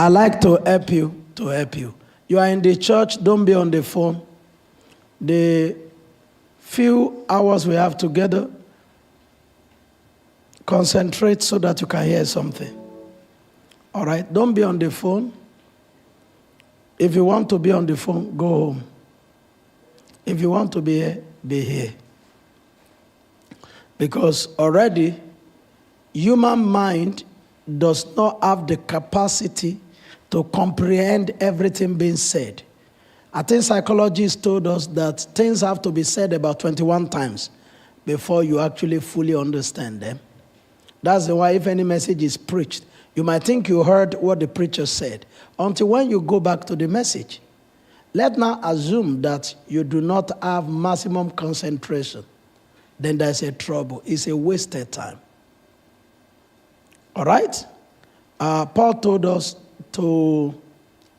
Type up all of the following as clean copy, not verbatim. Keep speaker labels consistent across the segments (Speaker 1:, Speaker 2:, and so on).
Speaker 1: I like to help you, You are in the church, don't be on the phone. The few hours we have together, concentrate so that you can hear something. All right, don't be on the phone. If you want to be on the phone, go home. If you want to be here, be here. Because already, human mind does not have the capacity to comprehend everything being said. I think psychologists told us that things have to be said about 21 times before you actually fully understand them. That's why if any message is preached, you might think you heard what the preacher said until when you go back to the message. Let's now assume that you do not have maximum concentration. Then there's a trouble. It's a wasted time. All right? Paul told us to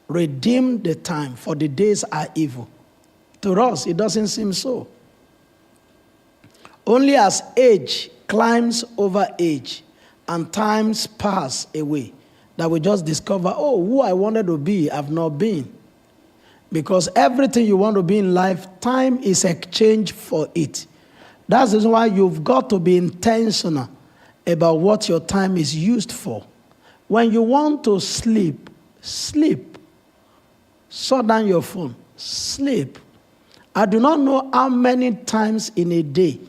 Speaker 1: redeem the time, for the days are evil. To us, it doesn't seem so. Only as age climbs over age and times pass away that we just discover, oh, who I wanted to be, I've not been. Because everything you want to be in life, time is exchanged for it. That's the reason why you've got to be intentional about what your time is used for. When you want to sleep, sleep. Shut down your phone, sleep. I do not know how many times in a day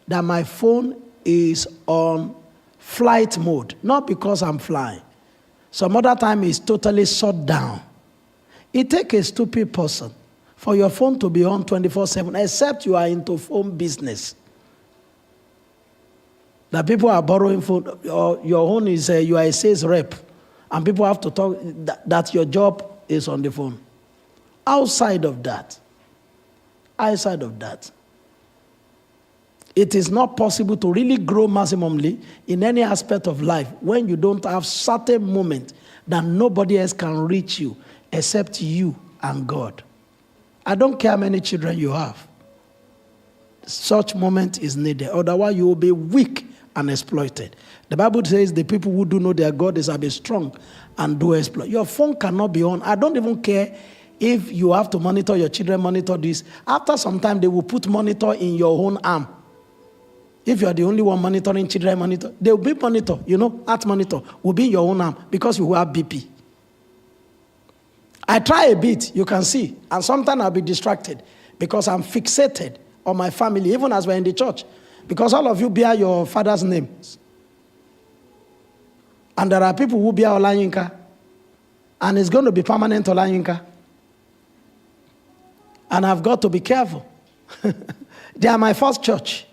Speaker 1: that my phone is on flight mode, not because I'm flying. Some other time it's totally shut down. It takes a stupid person for your phone to be on 24/7, except you are into phone business. That people are borrowing phone, or your own is you are a sales rep, and people have to talk that your job is on the phone. Outside of that, it is not possible to really grow maximally in any aspect of life when you don't have certain moment that nobody else can reach you except you and God. I don't care how many children you have. Such moment is needed. Otherwise, you will be weak and exploited. The Bible says the people who do know their God is be strong and do exploit. Your phone cannot be on. I don't even care if you have to monitor your children, monitor this. After some time, they will put monitor in your own arm. If you are the only one monitoring children, monitor, they will be monitor, heart monitor will be in your own arm because you will have BP. I try a bit, you can see, and sometimes I'll be distracted because I'm fixated on my family, even as we're in the church, because all of you bear your father's names. And there are people who bear Olayinka, and it's going to be permanent Olayinka. And I've got to be careful. They are my first church.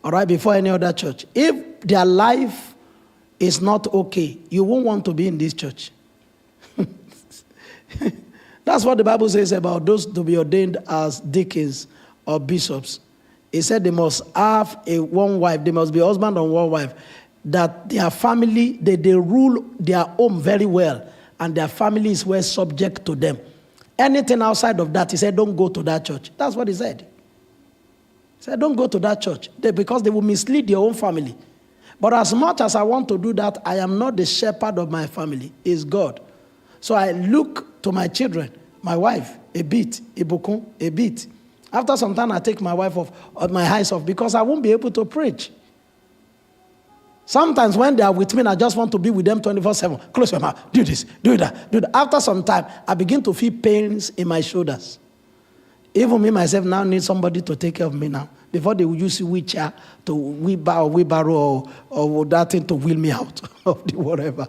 Speaker 1: All right, before any other church. If their life is not okay, you won't want to be in this church. That's what the Bible says about those to be ordained as deacons or bishops. It said they must have one wife. They must be husband and one wife. That their family, they rule their home very well. And their family is well subject to them. Anything outside of that, he said, don't go to that church. That's what he said. He said, don't go to that church. Because they will mislead your own family. But as much as I want to do that, I am not the shepherd of my family. It's God. So I look to my children, my wife, a bit, Ibukun, a bit. After some time, I take my wife off, my eyes off, because I won't be able to preach. Sometimes when they are with me, I just want to be with them 24/7. Close your mouth, do this, do that, do that. After some time, I begin to feel pains in my shoulders. Even me, myself, now need somebody to take care of me now. Before they would use wheelchair to wheelbarrow or that thing to wheel me out of the whatever.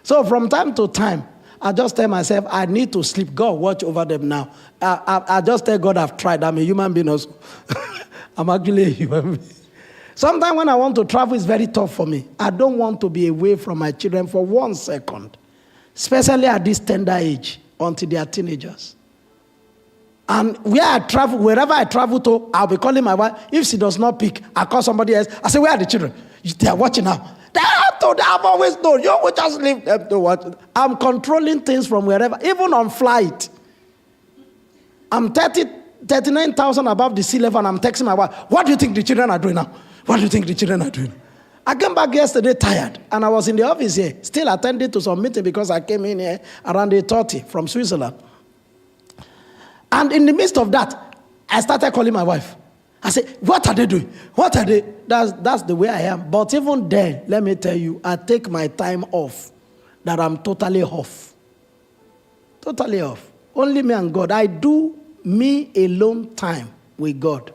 Speaker 1: So from time to time, I just tell myself, I need to sleep. God, watch over them now. I just tell God I've tried. I'm a human being also. I'm actually a human being. Sometimes when I want to travel, it's very tough for me. I don't want to be away from my children for 1 second, especially at this tender age, until they are teenagers. And wherever I travel to, I'll be calling my wife. If she does not pick, I call somebody else. I say, where are the children? They are watching now. I've always known. You will just leave them to watch. I'm controlling things from wherever, even on flight. I'm 39,000 above the sea level, and I'm texting my wife. What do you think the children are doing now? What do you think the children are doing? I came back yesterday tired, and I was in the office here, still attending to some meeting because I came in here around 8:30 from Switzerland. And in the midst of that, I started calling my wife. I said, what are they doing? What are they? That's the way I am. But even then, let me tell you, I take my time off, that I'm totally off. Totally off. Only me and God. I do me alone time with God.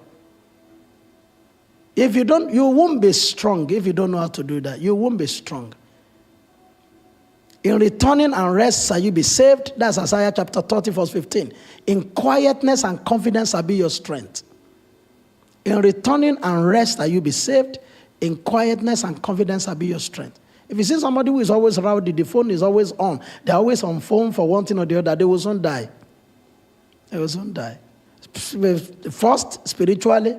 Speaker 1: If you don't, you won't be strong if you don't know how to do that. You won't be strong. In returning and rest shall you be saved. That's Isaiah chapter 30, verse 15. In quietness and confidence shall be your strength. In returning and rest shall you be saved. In quietness and confidence shall be your strength. If you see somebody who is always rowdy, the phone is always on, they're always on phone for one thing or the other, they will soon die. They will soon die. First, spiritually.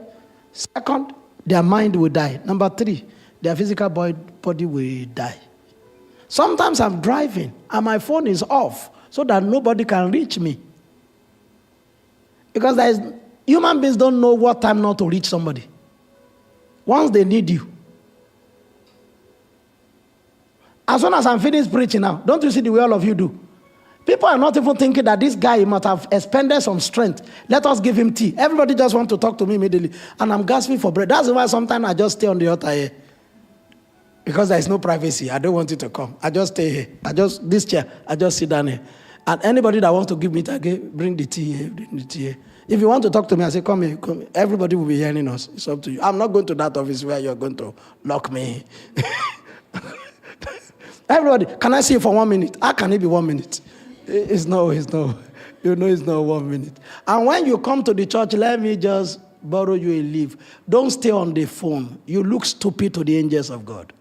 Speaker 1: Second, their mind will die. Number 3, their physical body will die. Sometimes I'm driving and my phone is off so that nobody can reach me. Because human beings don't know what time not to reach somebody. Once they need you. As soon as I'm finished preaching now, don't you see the way all of you do? People are not even thinking that this guy must have expended some strength. Let us give him tea. Everybody just wants to talk to me immediately. And I'm gasping for breath. That's why sometimes I just stay on the altar here. Because there is no privacy. I don't want you to come. I just stay here. This chair, I just sit down here. And anybody that wants to give me tea, bring the tea here, bring the tea here. If you want to talk to me, I say, come here, come here. Everybody will be hearing us. It's up to you. I'm not going to that office where you're going to lock me. Everybody, can I see you for 1 minute? How can it be 1 minute? It's no. You know it's not 1 minute. And when you come to the church, let me just borrow you a leaf. Don't stay on the phone. You look stupid to the angels of God.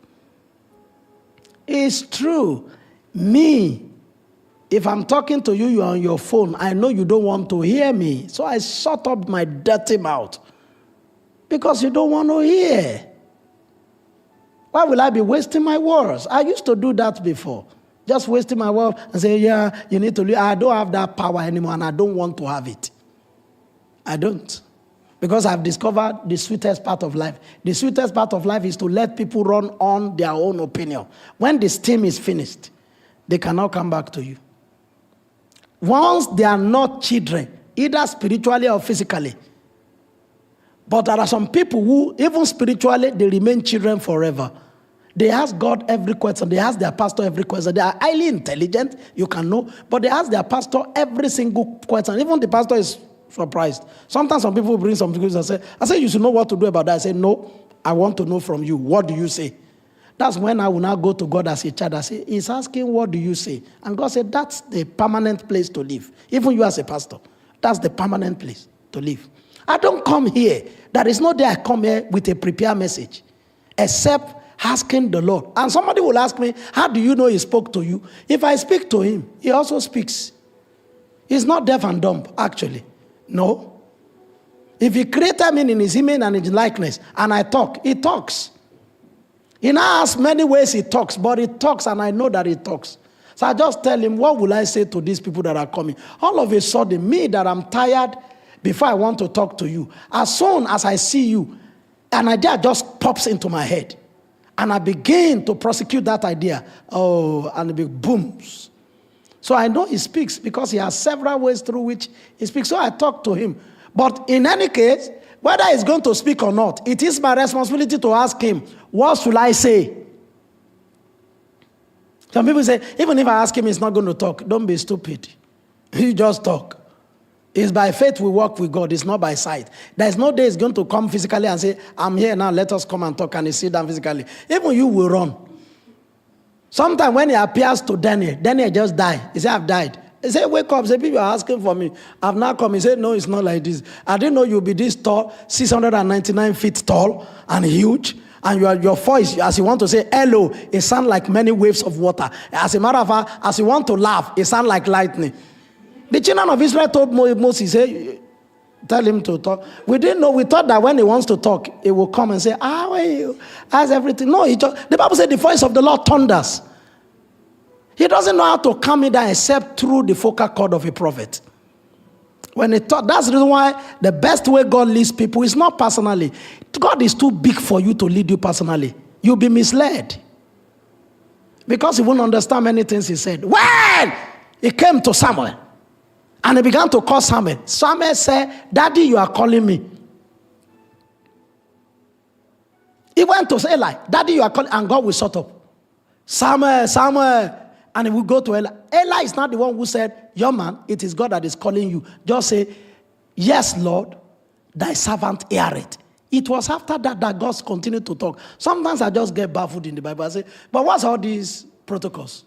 Speaker 1: It's true. Me, if I'm talking to you, you're on your phone. I know you don't want to hear me. So I shut up my dirty mouth. Because you don't want to hear. Why will I be wasting my words? I used to do that before. Just wasting my words and say, yeah, you need to leave. I don't have that power anymore and I don't want to have it. I don't. Because I've discovered the sweetest part of life. The sweetest part of life is to let people run on their own opinion. When the steam is finished, they cannot come back to you. Once they are not children, either spiritually or physically. But there are some people who, even spiritually, they remain children forever. They ask God every question. They ask their pastor every question. They are highly intelligent, you can know, but they ask their pastor every single question. Even the pastor is surprised. Sometimes some people bring some things and say, you should know what to do about that. I say, no, I want to know from you. What do you say? That's when I will now go to God as a child. I say, he's asking, what do you say? And God said, that's the permanent place to live. Even you as a pastor, that's the permanent place to live. I don't come here. There is no day I come here with a prepared message, except asking the Lord. And somebody will ask me, how do you know he spoke to you? If I speak to him, he also speaks. He's not deaf and dumb, actually. No. If he created me in his image and his likeness, and I talk, he talks. He now has many ways he talks, but he talks, and I know that he talks. So I just tell him, what will I say to these people that are coming? All of a sudden, me that I'm tired, before I want to talk to you, as soon as I see you, an idea just pops into my head. And I begin to prosecute that idea. Oh, and it booms. So I know he speaks because he has several ways through which he speaks. So I talk to him. But in any case, whether he's going to speak or not, it is my responsibility to ask him, what should I say? Some people say, even if I ask him, he's not going to talk. Don't be stupid. You just talk. It's by faith we walk with God. It's not by sight. There's no day he's going to come physically and say, I'm here now, let us come and talk. And he sit down physically. Even you will run. Sometimes when he appears to Daniel just died. He said, I've died. He said, wake up. He said, people are asking for me. I've now come. He said, no, it's not like this. I didn't know you'll be this tall, 699 feet tall and huge. And your voice, as you want to say hello, it sounds like many waves of water. As a matter of fact, as you want to laugh, it sounds like lightning. The children of Israel told Moses, hey, tell him to talk. We didn't know. We thought that when he wants to talk, he will come and say, how are you? How's everything? No, the Bible said the voice of the Lord thunders. He doesn't know how to calm it down except through the vocal cord of a prophet. When he taught, that's the reason why the best way God leads people is not personally. God is too big for you to lead you personally. You'll be misled. Because he won't understand many things he said. When he came to Samuel, and he began to call Samuel, Samuel said, Daddy, you are calling me. He went to Eli, Daddy, you are calling, and God will shut up. Samuel, Samuel. And he will go to Eli. Eli is not the one who said, Your man, it is God that is calling you. Just say, Yes, Lord, thy servant heareth. It was after that God continued to talk. Sometimes I just get baffled in the Bible. I say, but what's all these protocols?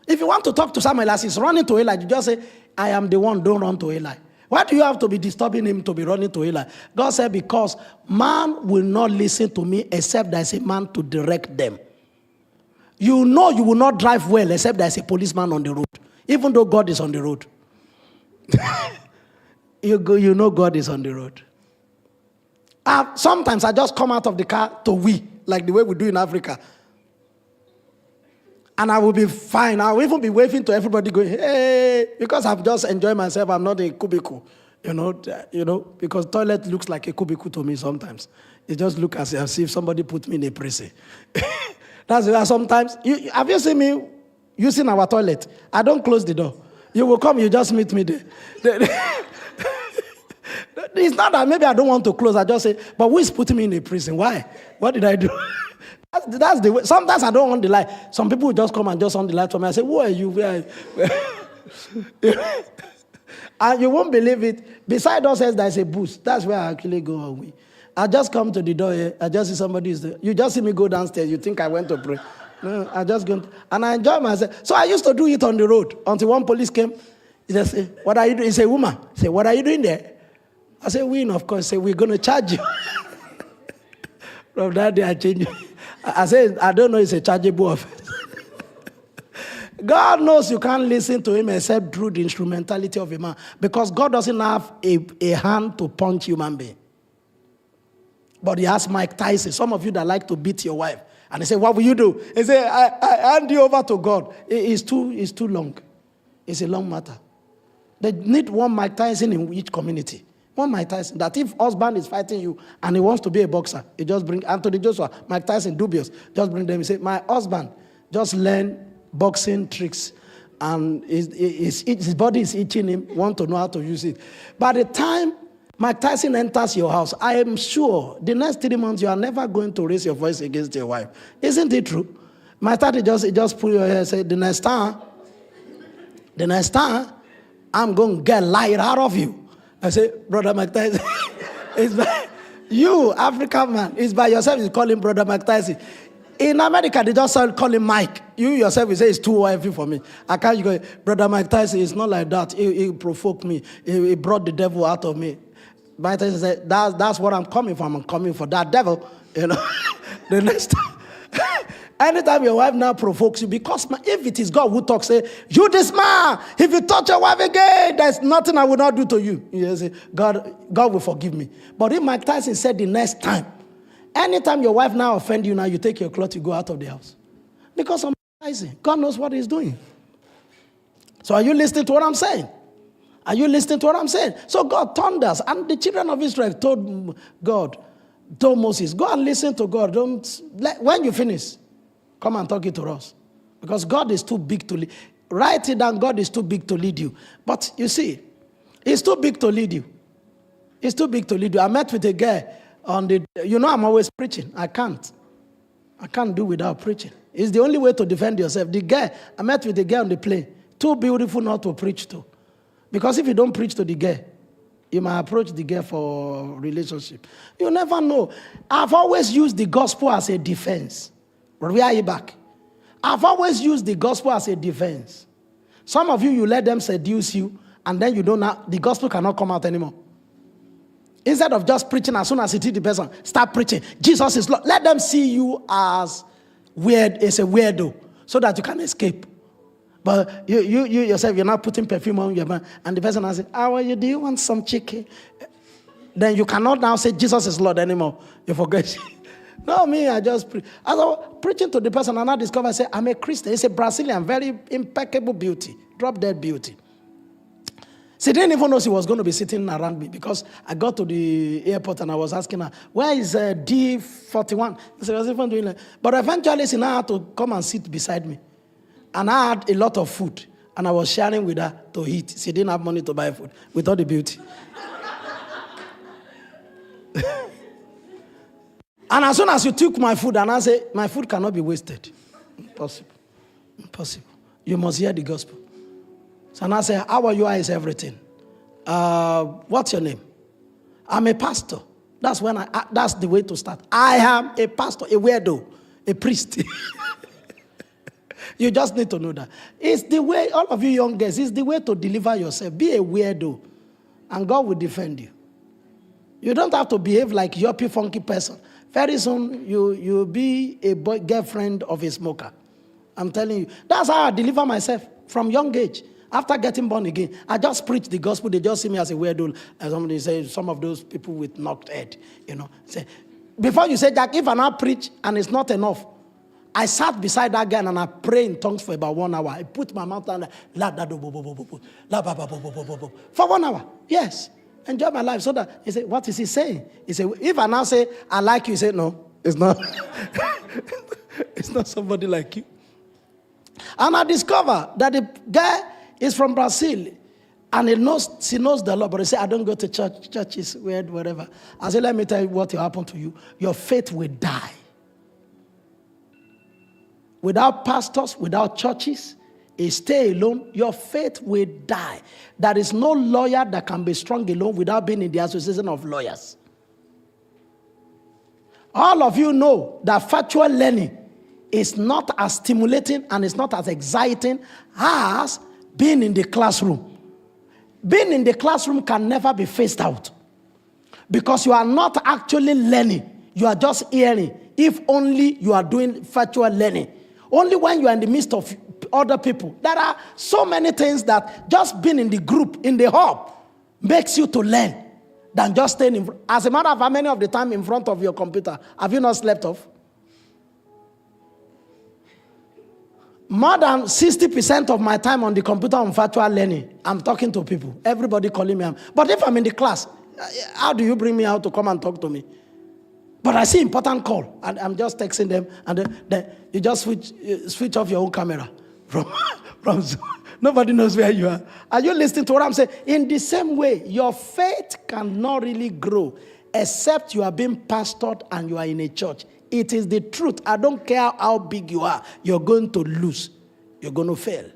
Speaker 1: If you want to talk to Samuel as he's running to Eli, you just say, I am the one, don't run to Eli. Why do you have to be disturbing him to be running to Eli? God said, because man will not listen to me except there is a man to direct them. You know you will not drive well except there is a policeman on the road, even though God is on the road. You know God is on the road. Sometimes I just come out of the car to wee, like the way we do in Africa. And I will be fine. I will even be waving to everybody going, hey, because I'm just enjoying myself. I'm not a cubicle, you know, because toilet looks like a cubicle to me sometimes. It just looks as if somebody put me in a prison. That's why sometimes, have you seen me using our toilet? I don't close the door. You will come, you just meet me there. It's not that maybe I don't want to close. I just say, but who is putting me in a prison? Why? What did I do? That's the way. Sometimes I don't want the light. Some people will just come and just on the light for me. I say, who are you? Where? And you won't believe it. Beside us, there's a booth. That's where I actually go away. I just come to the door here. I just see somebody is there. You just see me go downstairs. You think I went to pray. No, I just go. And I enjoy myself. So I used to do it on the road until one police came. He just said, what are you doing? He said, woman. He said, what are you doing there? I said, we know, of course. He said, we're going to charge you. From that day, I changed. I said, I don't know, it's a chargeable offense. God knows you can't listen to him except through the instrumentality of a man. Because God doesn't have a hand to punch human being. But he has Mike Tyson. Some of you that like to beat your wife. And they say, what will you do? He said, I hand you over to God. It's too long. It's a long matter. They need one Mike Tyson in each community. One Mike Tyson, that if husband is fighting you and he wants to be a boxer, he just bring Anthony Joshua, Mike Tyson, dubious, just bring them. He say, my husband just learn boxing tricks and his body is itching him, want to know how to use it. By the time Mike Tyson enters your house, I am sure the next 3 months you are never going to raise your voice against your wife. Isn't it true? My daddy just put your hair and say, the next time, I'm going to get light out of you. I say, Brother Mike Tyson, it's by you, African man, it's by yourself, you call him Brother Mike Tyson. In America, they just call him Mike. You yourself, you say, it's too heavy for me. I can't go, Brother Mike Tyson, it's not like that. He provoked me. He brought the devil out of me. Mike Tyson said, that's what I'm coming from. I'm coming for that devil. You know, the next time. Anytime your wife now provokes you, because if it is God who talks, say, you this man, if you touch your wife again, there's nothing I will not do to you. You say, God will forgive me. But if Mike Tyson said the next time, anytime your wife now offend you, now you take your cloth, you go out of the house. Because of Mike Tyson, God knows what he's doing. So are you listening to what I'm saying? Are you listening to what I'm saying? So God thunders, and the children of Israel told Moses, go and listen to God. When you finish, come and talk it to us. Because God is too big to lead. Write it down, God is too big to lead you. But you see, he's too big to lead you. He's too big to lead you. I met with a guy I'm always preaching. I can't do without preaching. It's the only way to defend yourself. I met with a guy on the plane. Too beautiful not to preach to. Because if you don't preach to the girl, you might approach the girl for relationship. You never know. I've always used the gospel as a defense. Where you back? I've always used the gospel as a defense. Some of you let them seduce you, and then the gospel cannot come out anymore. Instead of just preaching as soon as you see the person, start preaching. Jesus is Lord. Let them see you as weird, as a weirdo, so that you can escape. But you yourself, you're not putting perfume on your man, and the person has said, how are you? Do you want some chicken? Then you cannot now say Jesus is Lord anymore. You forget. No, me, I just preach. As I was preaching to the person, and I discovered, I said, I'm a Christian. It's a Brazilian, very impeccable beauty, drop dead beauty. She didn't even know she was going to be sitting around me because I got to the airport and I was asking her, where is D41? She was even doing that. But eventually she now had to come and sit beside me. And I had a lot of food. And I was sharing with her to eat. She didn't have money to buy food with all the beauty. And as soon as you took my food, and I say, my food cannot be wasted. Impossible. Impossible. You must hear the gospel. So I say, how are you? How is everything? What's your name? I'm a pastor. That's the way to start. I am a pastor, a weirdo, a priest. You just need to know that. It's the way, all of you young girls, it's the way to deliver yourself. Be a weirdo, and God will defend you. You don't have to behave like a yuppie funky person. Very soon, you'll be a girlfriend of a smoker. I'm telling you. That's how I deliver myself from young age. After getting born again, I just preach the gospel. They just see me as a weirdo. As somebody says, some of those people with knocked head, say, before you say, Jack, if I now preach and it's not enough, I sat beside that guy and I prayed in tongues for about 1 hour. I put my mouth down for 1 hour. Yes. Enjoy my life. So that he said, what is he saying? He said, if I now say, I like you, he said, no, it's not. It's not somebody like you. And I discovered that the guy is from Brazil. And she knows the Lord. But he said, I don't go to church. Church is weird, whatever. I said, let me tell you what will happen to you. Your faith will die. Without pastors, without churches, stay alone, your faith will die. There is no lawyer that can be strong alone without being in the association of lawyers. All of you know that factual learning is not as stimulating and it's not as exciting as being in the classroom. Being in the classroom can never be phased out because you are not actually learning. You are just hearing. If only you are doing factual learning. Only when you are in the midst of other people. There are so many things that just being in the group, in the hub, makes you to learn than just staying in front. As a matter of how many of the time in front of your computer, have you not slept off? More than 60% of my time on the computer on virtual learning, I'm talking to people. Everybody calling me. But if I'm in the class, how do you bring me out to come and talk to me? But I see important call, and I'm just texting them, and then you just switch off your own camera from Zoom. Nobody knows where you are. Are you listening to what I'm saying? In the same way, your faith cannot really grow except you are being pastored and you are in a church. It is the truth. I don't care how big you are. You're going to lose. You're going to fail.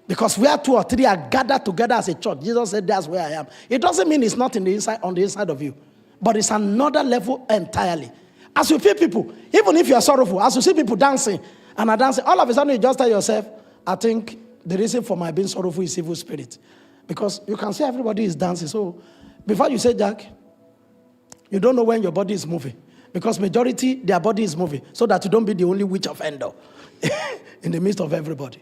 Speaker 1: Because where 2 or 3 are gathered together as a church, Jesus said, that's where I am. It doesn't mean it's not on the inside of you. But it's another level entirely. As you feel people, even if you are sorrowful, as you see people dancing and are dancing, all of a sudden you just tell yourself, I think the reason for my being sorrowful is evil spirit. Because you can see everybody is dancing. So before you say, Jack, you don't know when your body is moving. Because majority, their body is moving. So that you don't be the only witch offender in the midst of everybody.